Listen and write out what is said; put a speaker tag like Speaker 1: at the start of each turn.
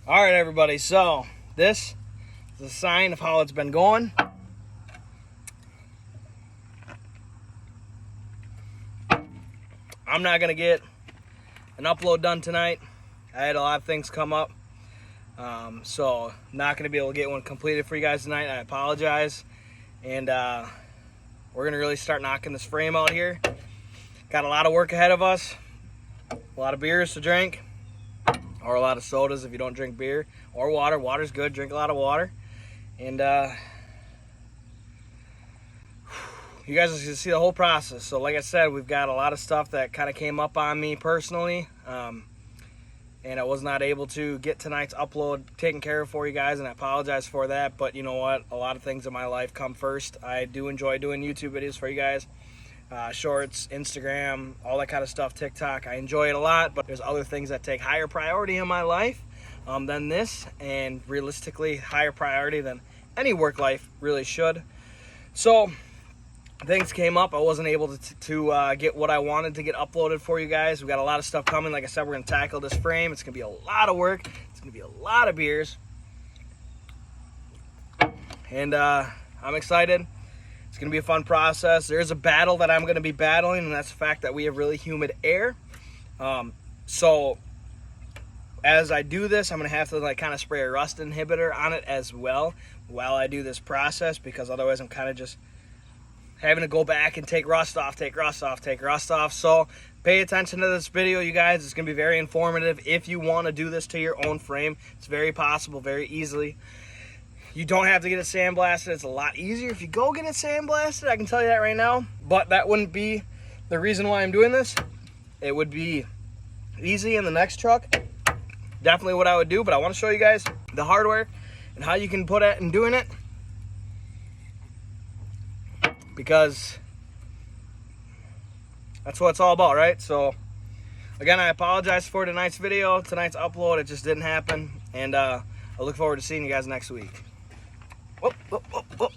Speaker 1: All right, everybody, so this is a sign of how it's been going. I'm not gonna get an upload done tonight. I had a lot of things come up, so not gonna be able to get one completed for you guys tonight. I apologize, and we're gonna really start knocking this frame out here. Got a lot of work ahead of us, a lot of beers to drink, or a lot of sodas if you don't drink beer, or water. Water's good, drink a lot of water. And you guys are gonna see the whole process. So like I said, we've got a lot of stuff that kind of came up on me personally, and I was not able to get tonight's upload taken care of for you guys, and I apologize for that. But you know what, a lot of things in my life come first. I do enjoy doing YouTube videos for you guys, shorts, Instagram, all that kind of stuff, TikTok. I enjoy it a lot, but there's other things that take higher priority in my life than this, and realistically higher priority than any work life really should. So things came up. I wasn't able to get what I wanted to get uploaded for you guys. We got a lot of stuff coming. Like I said, we're going to tackle this frame. It's going to be a lot of work. It's going to be a lot of beers. And I'm excited. It's going to be a fun process. There's a battle that I'm going to be battling, and that's the fact that we have really humid air. So as I do this, I'm going to have to like kind of spray a rust inhibitor on it as well while I do this process, because otherwise I'm kind of just having to go back and take rust off, take rust off, take rust off. So pay attention to this video, you guys. It's going to be very informative. If you want to do this to your own frame, it's very possible, very easily. You don't have to get it sandblasted. It's a lot easier if you go get it sandblasted. I can tell you that right now. But that wouldn't be the reason why I'm doing this. It would be easy in the next truck. Definitely what I would do. But I want to show you guys the hardware and how you can put it in doing it, because that's what it's all about, right? So again, I apologize for tonight's video, tonight's upload. It just didn't happen. And I look forward to seeing you guys next week. Whoop, whoop, whoop, whoop.